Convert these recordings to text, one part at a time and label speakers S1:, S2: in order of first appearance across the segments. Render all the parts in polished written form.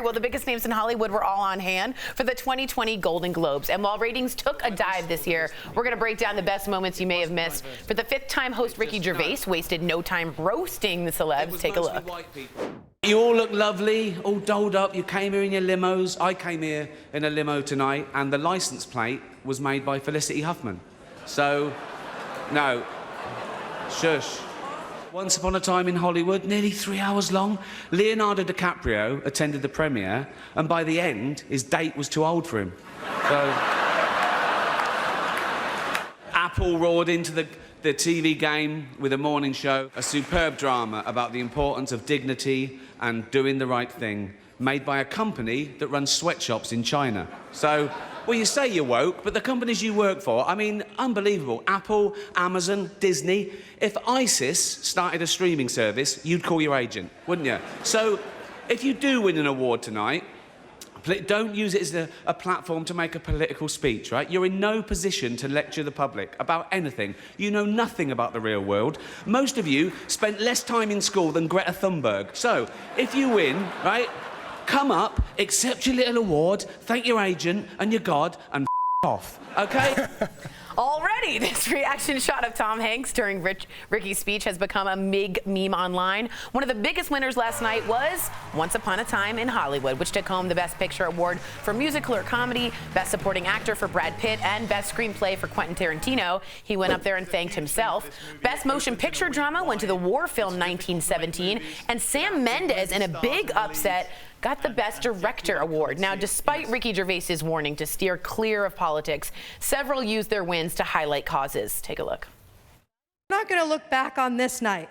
S1: Well, the biggest names in Hollywood were all on hand for the 2020 Golden Globes. And while ratings took a dive this year, we're going to break down the best moments you may have missed. For the fifth-time host, Ricky Gervais wasted no time roasting the celebs. Take a look.
S2: You all look lovely, all dolled up. You came here in your limos. I came here in a limo tonight, and the license plate was made by Felicity Huffman. So, no, shush. Once upon a time in Hollywood, nearly 3 hours long, Leonardo DiCaprio attended the premiere, and by the end, his date was too old for him. So, Apple roared into the TV game with a morning show, a superb drama about the importance of dignity and doing the right thing, made by a company that runs sweatshops in China. So, well, you say you're woke, but the companies you work for, I mean, unbelievable. Apple, Amazon, Disney. If ISIS started a streaming service, you'd call your agent, wouldn't you? So, if you do win an award tonight, don't use it as a platform to make a political speech, right? You're in no position to lecture the public about anything. You know nothing about the real world. Most of you spent less time in school than Greta Thunberg. So, if you win, right, come up, accept your little award, thank your agent and your God, and off, okay?
S1: Already, this reaction shot of Tom Hanks during Ricky's speech has become a big meme online. One of the biggest winners last night was Once Upon a Time in Hollywood, which took home the Best Picture award for musical or comedy, Best Supporting Actor for Brad Pitt, and Best Screenplay for Quentin Tarantino. He went up there and thanked himself. Best Motion Picture Drama went to the war film 1917, and Sam Mendes, in a big upset, got the Best Director award. Now, despite Ricky Gervais's warning to steer clear of politics, several used their wins to highlight causes. Take a look.
S3: We're not going to look back on this night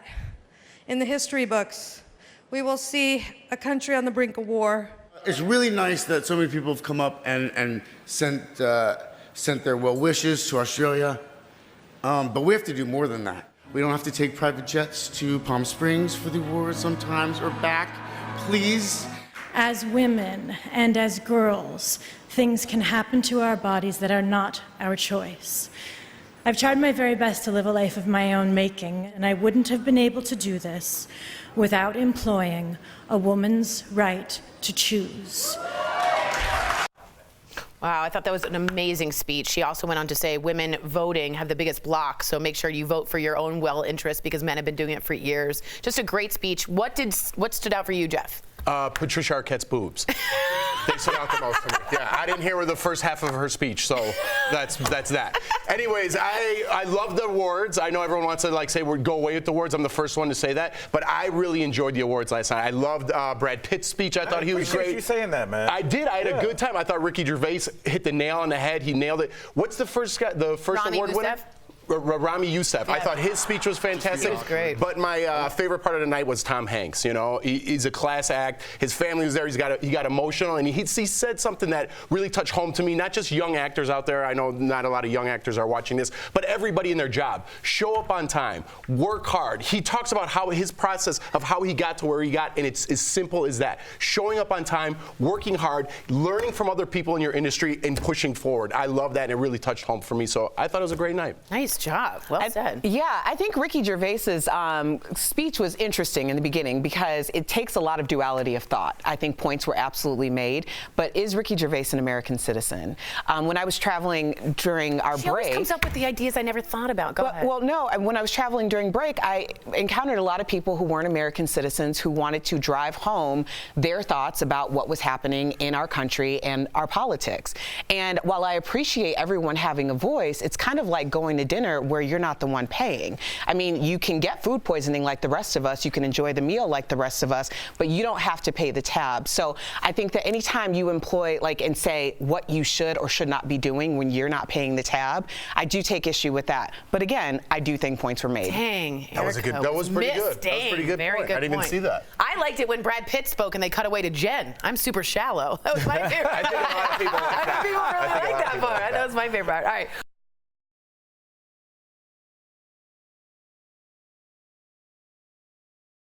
S3: in the history books. We will see a country on the brink of war.
S4: It's really nice that so many people have come up and sent their well wishes to Australia, but we have to do more than that. We don't have to take private jets to Palm Springs for the awards sometimes or back. Please.
S5: As women and as girls, things can happen to our bodies that are not our choice. I've tried my very best to live a life of my own making, and I wouldn't have been able to do this without employing a woman's right to choose.
S1: Wow, I thought that was an amazing speech. She also went on to say women voting have the biggest block, so make sure you vote for your own well interest because men have been doing it for years. Just a great speech. What stood out for you, Jeff?
S6: Patricia Arquette's boobs. They stood out the most to me. Yeah, I didn't hear the first half of her speech, so that's that. Anyways, I love the awards. I know everyone wants to say go away with the awards. I'm the first one to say that, but I really enjoyed the awards last night. I loved Brad Pitt's speech. I thought he was great.
S7: You saying that, man?
S6: I did. I had a good time. I thought Ricky Gervais hit the nail on the head. He nailed it. What's the first guy? The first
S1: Rami
S6: award winner? Rami Youssef. Yeah. I thought his speech was fantastic.
S1: He was great.
S6: But my favorite part of the night was Tom Hanks. You know, he's a class act. His family was there. He got emotional, and he said something that really touched home to me. Not just young actors out there. I know not a lot of young actors are watching this, but everybody in their job. Show up on time. Work hard. He talks about how his process of how he got to where he got, and it's as simple as that. Showing up on time, working hard, learning from other people in your industry, and pushing forward. I love that, and it really touched home for me. So I thought it was a great night.
S1: Nice job. Well said.
S8: Yeah, I think Ricky Gervais's speech was interesting in the beginning because it takes a lot of duality of thought. I think points were absolutely made, but is Ricky Gervais an American citizen? When I was traveling during our break...
S1: She always comes up with the ideas I never thought about. Go ahead.
S8: Well, no, when I was traveling during break, I encountered a lot of people who weren't American citizens who wanted to drive home their thoughts about what was happening in our country and our politics. And while I appreciate everyone having a voice, it's kind of like going to dinner where you're not the one paying. I mean, you can get food poisoning like the rest of us, you can enjoy the meal like the rest of us, but you don't have to pay the tab. So I think that anytime you employ and say what you should or should not be doing when you're not paying the tab, I do take issue with that. But again, I do think points were made.
S1: Dang,
S6: that was pretty good. That was pretty good
S1: Very
S6: point.
S1: good
S6: I didn't even see that.
S1: I liked it when Brad Pitt spoke and they cut away to Jen. I'm super shallow. That was my favorite.
S6: I think a lot of people like that.
S1: I think people really like that part. That was my favorite part. All right.